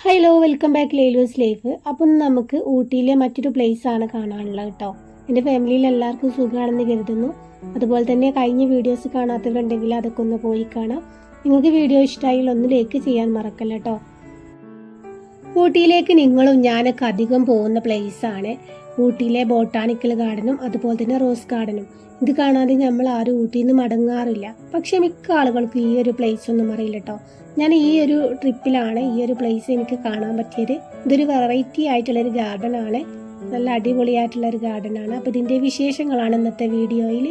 Hello welcome back ലേലൂസ് life. അപ്പം നമുക്ക് ഊട്ടിയിലെ മറ്റൊരു പ്ലേസ് ആണ് കാണാനുള്ളത് കേട്ടോ. എൻ്റെ ഫാമിലിയിൽ എല്ലാവർക്കും സുഖമാണെന്ന് കരുതുന്നു. അതുപോലെ തന്നെ കഴിഞ്ഞ വീഡിയോസ് കാണാത്തവരുണ്ടെങ്കിൽ അതൊക്കെ ഒന്ന് പോയി കാണാം. നിങ്ങൾക്ക് വീഡിയോ ഇഷ്ടമായാൽ ഒന്ന് ലൈക്ക് ചെയ്യാൻ മറക്കല്ല കേട്ടോ. ഊട്ടിയിലേക്ക് നിങ്ങളും ഞാനൊക്കെ അധികം പോകുന്ന പ്ലേസ് ആണ് ഊട്ടിയിലെ ബോട്ടാണിക്കൽ ഗാർഡനും അതുപോലെ തന്നെ റോസ് ഗാർഡനും. ഇത് കാണാതെ നമ്മൾ ആരും ഊട്ടിയിൽ നിന്ന് മടങ്ങാറില്ല. പക്ഷെ മിക്ക ആളുകൾക്ക് ഈ ഒരു പ്ലേസ് ഒന്നും അറിയില്ല കേട്ടോ. ഞാൻ ഈ ഒരു ട്രിപ്പിലാണ് ഈ ഒരു പ്ലേസ് എനിക്ക് കാണാൻ പറ്റിയത്. ഇതൊരു വെറൈറ്റി ആയിട്ടുള്ളൊരു ഗാർഡൻ ആണ്, നല്ല അടിപൊളിയായിട്ടുള്ളൊരു ഗാർഡൻ ആണ്. അപ്പോൾ ഇതിൻ്റെ വിശേഷങ്ങളാണ് ഇന്നത്തെ വീഡിയോയിൽ.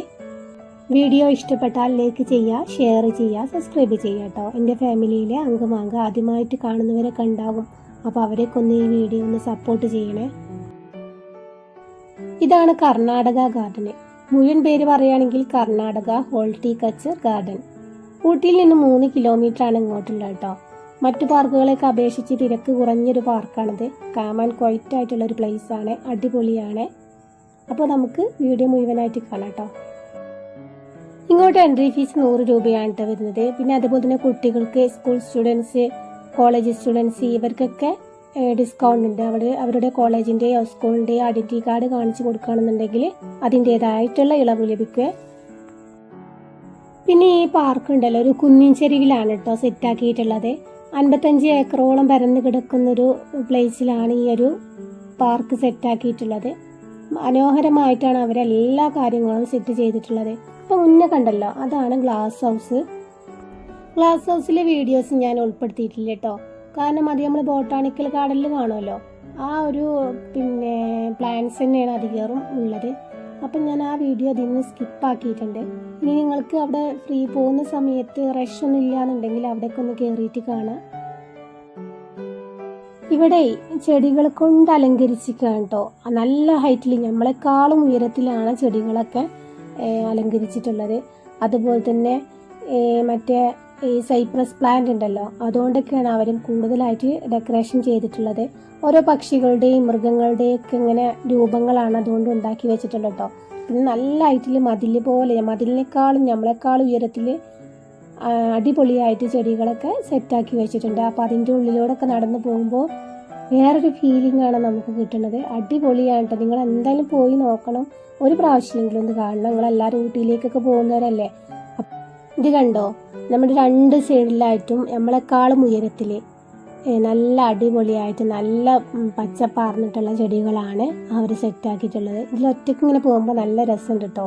വീഡിയോ ഇഷ്ടപ്പെട്ടാൽ ലൈക്ക് ചെയ്യുക, ഷെയർ ചെയ്യുക, സബ്സ്ക്രൈബ് ചെയ്യുക കേട്ടോ. എൻ്റെ ഫാമിലിയിലെ അംഗമാങ്ക ആദ്യമായിട്ട് കാണുന്നവരൊക്കെ ഉണ്ടാകും. അപ്പോൾ അവരെയൊക്കെ ഒന്ന് ഈ വീഡിയോ ഒന്ന് സപ്പോർട്ട് ചെയ്യണേ. ഇതാണ് കർണാടക ഗാർഡന്. മുഴുവൻ പേര് പറയുകയാണെങ്കിൽ കർണാടക ഹോർട്ടിക്കൾച്ചർ ഗാർഡൻ. ഊട്ടിയിൽ നിന്ന് 3 കിലോമീറ്ററാണ് ഇങ്ങോട്ടുള്ളത് കേട്ടോ. മറ്റു പാർക്കുകളെയൊക്കെ അപേക്ഷിച്ച് തിരക്ക് കുറഞ്ഞൊരു പാർക്കാണിത്. കാമാൻ ക്വൈറ്റ് ആയിട്ടുള്ളൊരു പ്ലേസ് ആണ്, അടിപൊളിയാണ്. അപ്പോൾ നമുക്ക് വീഡിയോ മുഴുവനായിട്ട് കാണാം കേട്ടോ. ഇങ്ങോട്ട് എൻട്രി ഫീസ് 100 രൂപയാണ് കേട്ടോ വരുന്നത്. പിന്നെ അതുപോലെ തന്നെ കുട്ടികൾക്ക്, സ്കൂൾ സ്റ്റുഡൻസ്, കോളേജ് സ്റ്റുഡൻസ് ഇവർക്കൊക്കെ ഡിസ്കൗണ്ട് ഉണ്ട്. അവരുടെ കോളേജിൻ്റെയോ സ്കൂളിൻ്റെയോ ഐഡൻറ്റി കാർഡ് കാണിച്ചു കൊടുക്കുകയാണെന്നുണ്ടെങ്കിൽ അതിൻ്റേതായിട്ടുള്ള ഇളവ് ലഭിക്കുക. പിന്നെ ഈ പാർക്ക് ഉണ്ടല്ലോ, ഒരു കുന്നിൻ ചെരുവിലാണ് കേട്ടോ സെറ്റാക്കിയിട്ടുള്ളത്. 55 ഏക്കറോളം പരന്ന് കിടക്കുന്നൊരു പ്ലേസിലാണ് ഈ ഒരു പാർക്ക് സെറ്റാക്കിയിട്ടുള്ളത്. മനോഹരമായിട്ടാണ് അവരെല്ലാ കാര്യങ്ങളും സെറ്റ് ചെയ്തിട്ടുള്ളത്. അപ്പോൾ മുന്നേ കണ്ടല്ലോ, അതാണ് ഗ്ലാസ് ഹൗസ്. ഗ്ലാസ് ഹൗസിലെ വീഡിയോസ് ഞാൻ ഉൾപ്പെടുത്തിയിട്ടില്ല കേട്ടോ. കാരണം അത് നമ്മൾ ബോട്ടാണിക്കൽ ഗാർഡനിൽ കാണുമല്ലോ, ആ ഒരു പ്ലാന്റ്സ് തന്നെയാണ് അധികവും ഉള്ളത്. അപ്പം ഞാൻ ആ വീഡിയോ അതിൽ നിന്ന് സ്കിപ്പാക്കിയിട്ടുണ്ട്. ഇനി നിങ്ങൾക്ക് അവിടെ ഫ്രീ പോകുന്ന സമയത്ത് റഷ് ഒന്നും ഇല്ലാന്നുണ്ടെങ്കിൽ അവിടേക്ക് ഒന്ന് കയറിയിട്ട് കാണാം. ഇവിടെ ചെടികൾ കൊണ്ട് അലങ്കരിച്ചിരിക്കുകയാണ് കേട്ടോ. നല്ല ഹൈറ്റിൽ, നമ്മളെക്കാളും ഉയരത്തിലാണ് ചെടികളൊക്കെ അലങ്കരിച്ചിട്ടുള്ളത്. അതുപോലെ തന്നെ മറ്റേ ഈ സൈപ്രസ് പ്ലാന്റ് ഉണ്ടല്ലോ, അതുകൊണ്ടൊക്കെയാണ് അവരും കൂടുതലായിട്ട് ഡെക്കറേഷൻ ചെയ്തിട്ടുള്ളത്. ഓരോ പക്ഷികളുടെയും മൃഗങ്ങളുടെയും ഒക്കെ ഇങ്ങനെ രൂപങ്ങളാണ് അതുകൊണ്ട് ഉണ്ടാക്കി വെച്ചിട്ടുള്ളത് കേട്ടോ. പിന്നെ നല്ല ഹൈറ്റിൽ മതിൽ പോലെ, മതിലിനേക്കാളും നമ്മളെക്കാളും ഉയരത്തിൽ അടിപൊളിയായിട്ട് ചെടികളൊക്കെ സെറ്റാക്കി വെച്ചിട്ടുണ്ട്. അപ്പോൾ അതിൻ്റെ ഉള്ളിലൂടെയൊക്കെ നടന്നു പോകുമ്പോൾ വേറൊരു ഫീലിംഗ് ആണ് നമുക്ക് കിട്ടുന്നത്. അടിപൊളിയാണ് കേട്ടോ. നിങ്ങൾ എന്തായാലും പോയി നോക്കണം, ഒരു പ്രാവശ്യമെങ്കിലും ഒന്ന് കാണണം. നിങ്ങളെല്ലാവരും ഊട്ടിയിലേക്കൊക്കെ പോകുന്നവരല്ലേ. ഇത് കണ്ടോ, നമ്മുടെ 2 സൈഡിലായിട്ടും നമ്മളെക്കാളും ഉയരത്തിൽ നല്ല അടിപൊളിയായിട്ട് നല്ല പച്ചപ്പാർന്നിട്ടുള്ള ചെടികളാണ് അവർ സെറ്റാക്കിയിട്ടുള്ളത്. ഇതിലൊറ്റയ്ക്ക് ഇങ്ങനെ പോകുമ്പോൾ നല്ല രസമുണ്ട് കേട്ടോ.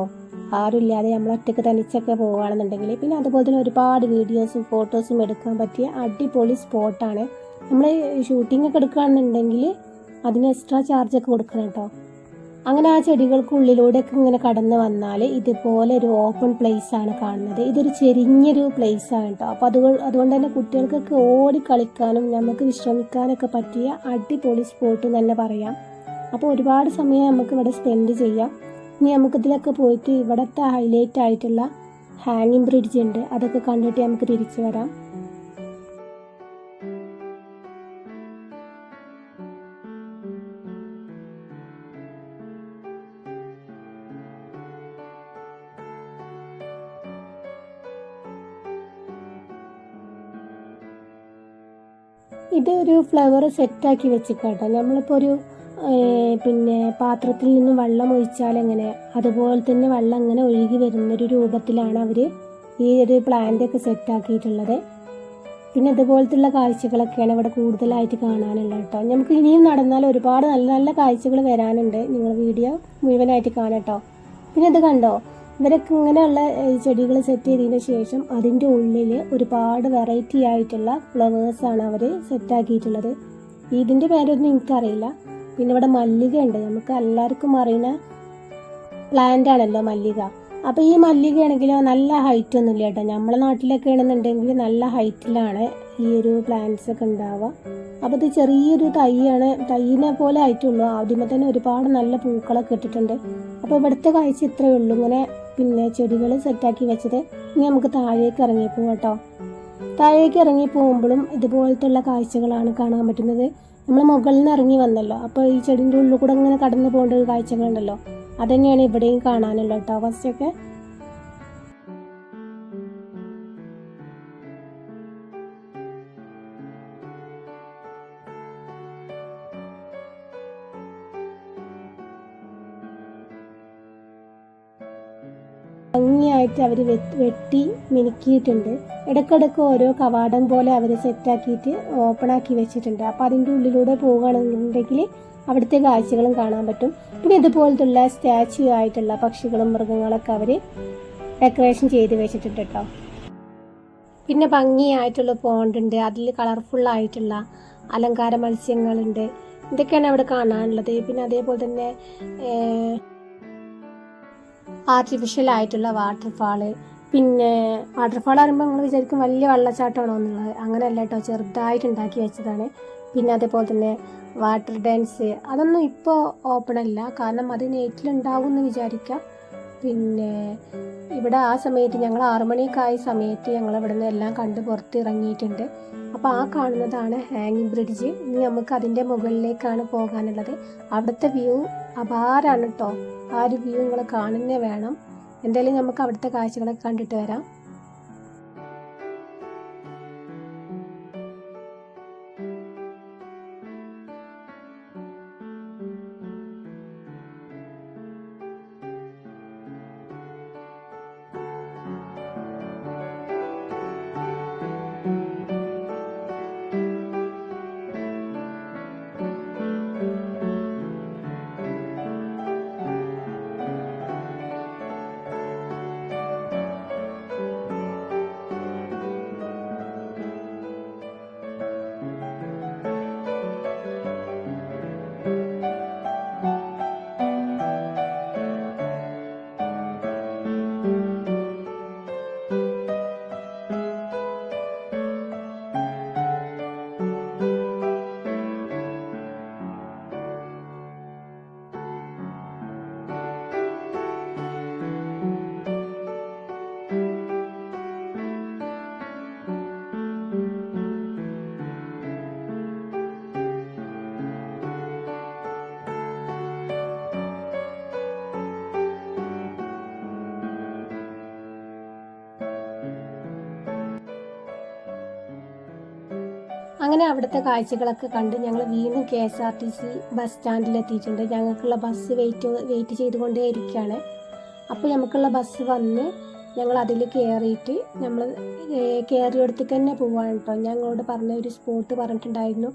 ആരുമില്ലാതെ നമ്മളൊറ്റയ്ക്ക് തനിച്ചൊക്കെ പോകുകയാണെന്നുണ്ടെങ്കിൽ. പിന്നെ അതുപോലെ തന്നെ ഒരുപാട് വീഡിയോസും ഫോട്ടോസും എടുക്കാൻ പറ്റിയ അടിപൊളി സ്പോട്ടാണ്. നമ്മൾ ഷൂട്ടിംഗ് ഒക്കെ എടുക്കുകയാണെന്നുണ്ടെങ്കിൽ അതിന് എക്സ്ട്രാ ചാർജൊക്കെ കൊടുക്കണം കേട്ടോ. അങ്ങനെ ആ ചെടികൾക്കുള്ളിലൂടെയൊക്കെ ഇങ്ങനെ കടന്നു വന്നാൽ ഇതുപോലെ ഒരു ഓപ്പൺ പ്ലേസ് ആണ് കാണുന്നത്. ഇതൊരു ചെരിഞ്ഞൊരു പ്ലേസ് ആണ് കേട്ടോ. അപ്പോൾ അതുകൊണ്ട് തന്നെ കുട്ടികൾക്കൊക്കെ ഓടി കളിക്കാനും നമുക്ക് വിശ്രമിക്കാനൊക്കെ പറ്റിയ അടിപൊളി സ്പോട്ട് തന്നെ പറയാം. അപ്പോൾ ഒരുപാട് സമയം നമുക്ക് ഇവിടെ സ്പെൻഡ് ചെയ്യാം. ഇനി നമുക്കിതിലൊക്കെ പോയിട്ട് ഇവിടുത്തെ ഹൈലൈറ്റ് ആയിട്ടുള്ള ഹാങ്ങിങ് ബ്രിഡ്ജ് ഉണ്ട്, അതൊക്കെ കണ്ടിട്ട് നമുക്ക് തിരിച്ചു വരാം. ഇത് ഒരു ഫ്ലവർ സെറ്റാക്കി വെച്ചിട്ടാട്ടോ. നമ്മളിപ്പോൾ ഒരു പാത്രത്തിൽ നിന്ന് വെള്ളം ഒഴിച്ചാൽ എങ്ങനെ, അതുപോലെ തന്നെ വെള്ളം ഇങ്ങനെ ഒഴുകി വരുന്നൊരു രൂപത്തിലാണ് അവർ ഈ ഒരു പ്ലാന്റൊക്കെ സെറ്റാക്കിയിട്ടുള്ളത്. പിന്നെ ഇതുപോലത്തുള്ള കാഴ്ചകളൊക്കെയാണ് ഇവിടെ കൂടുതലായിട്ട് കാണാനുള്ളത് കേട്ടോ. നമുക്ക് ഇനിയും നടന്നാൽ ഒരുപാട് നല്ല നല്ല കാഴ്ചകൾ വരാനുണ്ട്. നിങ്ങൾ വീഡിയോ മുഴുവനായിട്ട് കാണാം കേട്ടോ. പിന്നെ ഇത് കണ്ടോ, ഇവരൊക്കെ ഇങ്ങനെയുള്ള ചെടികൾ സെറ്റ് ചെയ്തതിന് ശേഷം അതിൻ്റെ ഉള്ളിൽ ഒരുപാട് വെറൈറ്റി ആയിട്ടുള്ള ഫ്ലവേഴ്സാണ് അവർ സെറ്റാക്കിയിട്ടുള്ളത്. ഇതിൻ്റെ പേരൊന്നും എനിക്കറിയില്ല. പിന്നെ ഇവിടെ മല്ലിക ഉണ്ട്, നമുക്ക് എല്ലാവർക്കും അറിയുന്ന പ്ലാന്റ് ആണല്ലോ മല്ലിക. അപ്പോൾ ഈ മല്ലികയാണെങ്കിലോ നല്ല ഹൈറ്റ് ഒന്നുമില്ല കേട്ടോ. നമ്മളെ നാട്ടിലൊക്കെ ആണെന്നുണ്ടെങ്കിൽ നല്ല ഹൈറ്റിലാണ് ഈ ഒരു പ്ലാന്റ്സ് ഒക്കെ ഉണ്ടാവുക. അപ്പോൾ ഇത് ചെറിയൊരു തൈയിനെ പോലെ ആയിട്ടുള്ളൂ. ആദ്യമേ തന്നെ ഒരുപാട് നല്ല പൂക്കളൊക്കെ ഇട്ടിട്ടുണ്ട്. അപ്പോൾ ഇവിടുത്തെ കാഴ്ച ഇത്രയേ ഉള്ളൂ. ഇങ്ങനെ ചെടികൾ സെറ്റാക്കി വെച്ചത്. ഇനി നമുക്ക് താഴേക്ക് ഇറങ്ങി പോകാം കേട്ടോ. താഴേക്ക് ഇറങ്ങി പോകുമ്പോഴും ഇതുപോലത്തുള്ള കാഴ്ചകളാണ് കാണാൻ പറ്റുന്നത്. നമ്മൾ മുകളിൽ നിന്ന് ഇറങ്ങി വന്നല്ലോ, അപ്പോൾ ഈ ചെടിൻ്റെ ഉള്ളിൽ കൂടെ ഇങ്ങനെ കടന്നു പോകേണ്ട ഒരു കാഴ്ചകളുണ്ടല്ലോ, അതുതന്നെയാണ് ഇവിടെയും കാണാനുള്ളത് കേട്ടോ. ഫസ്റ്റൊക്കെ ഭംഗിയായിട്ട് അവർ വെട്ടി മിനുക്കിയിട്ടുണ്ട്. ഇടയ്ക്കിടയ്ക്ക് ഓരോ കവാടം പോലെ അവർ സെറ്റാക്കിയിട്ട് ഓപ്പണാക്കി വെച്ചിട്ടുണ്ട്. അപ്പോൾ അതിൻ്റെ ഉള്ളിലൂടെ പോവുകയാണെന്നുണ്ടെങ്കിൽ അവിടുത്തെ കാഴ്ചകളും കാണാൻ പറ്റും. പിന്നെ ഇതുപോലത്തുള്ള സ്റ്റാച്യു ആയിട്ടുള്ള പക്ഷികളും മൃഗങ്ങളൊക്കെ അവർ ഡെക്കറേഷൻ ചെയ്ത് വെച്ചിട്ടുണ്ട് കേട്ടോ. പിന്നെ ഭംഗിയായിട്ടുള്ള പോണ്ടുണ്ട്, അതിൽ കളർഫുള്ളായിട്ടുള്ള അലങ്കാര മത്സ്യങ്ങളുണ്ട്. ഇതൊക്കെയാണ് അവിടെ കാണാനുള്ളത്. പിന്നെ അതേപോലെ തന്നെ ആർട്ടിഫിഷ്യൽ ആയിട്ടുള്ള വാട്ടർഫാള്. പിന്നെ വാട്ടർഫാൾ പറയുമ്പോൾ നിങ്ങൾ വിചാരിക്കും വലിയ വെള്ളച്ചാട്ടമാണോ എന്നുള്ളത്. അങ്ങനെയല്ല കേട്ടോ, ചെറുതായിട്ട് ഉണ്ടാക്കി വെച്ചതാണ്. പിന്നെ അതേപോലെ തന്നെ വാട്ടർ ഡാൻസ് അതൊന്നും ഇപ്പോൾ ഓപ്പൺ അല്ല, കാരണം അത് നൈറ്റിലുണ്ടാവും എന്ന് വിചാരിക്കാം. പിന്നെ ഇവിടെ ആ സമയത്ത് ഞങ്ങൾ 6 മണിയൊക്കെ ആയ സമയത്ത് ഞങ്ങൾ ഇവിടെ നിന്ന് എല്ലാം കണ്ട് പുറത്ത് ഇറങ്ങിയിട്ടുണ്ട്. അപ്പോൾ ആ കാണുന്നതാണ് ഹാങ്ങിങ് ബ്രിഡ്ജ്. ഇനി നമുക്ക് അതിൻ്റെ മുകളിലേക്കാണ് പോകാനുള്ളത്. അവിടുത്തെ വ്യൂ അപാരാണ് കേട്ടോ. ആ ഒരു വ്യൂ നിങ്ങൾ കാണുന്നേ വേണം. എന്തായാലും നമുക്ക് അവിടുത്തെ കാഴ്ചകളൊക്കെ കണ്ടിട്ട് വരാം. അങ്ങനെ അവിടുത്തെ കാഴ്ചകളൊക്കെ കണ്ട് ഞങ്ങൾ വീണ്ടും KSRTC ബസ് സ്റ്റാൻഡിലെത്തിയിട്ടുണ്ട്. ഞങ്ങൾക്കുള്ള ബസ് വെയിറ്റ് ചെയ്തുകൊണ്ടേ ഇരിക്കുകയാണ്. അപ്പോൾ നമുക്കുള്ള ബസ് വന്ന് ഞങ്ങൾ അതിൽ കയറിയിട്ട് നമ്മൾ കയറിയിടത്തേക്ക് തന്നെ പോവാണ് കേട്ടോ. ഞങ്ങളോട് പറഞ്ഞ ഒരു സ്പോട്ട് പറഞ്ഞിട്ടുണ്ടായിരുന്നു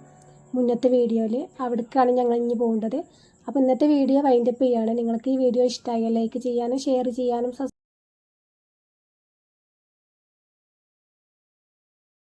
മുന്നത്തെ വീഡിയോയിൽ, അവിടേക്കാണ് ഞങ്ങൾ ഇനി പോകേണ്ടത്. അപ്പോൾ ഇന്നത്തെ വീഡിയോ വൈൻഡപ്പ് ചെയ്യുകയാണ്. നിങ്ങൾക്ക് ഈ വീഡിയോ ഇഷ്ടമായി ലൈക്ക് ചെയ്യാനും ഷെയർ ചെയ്യാനും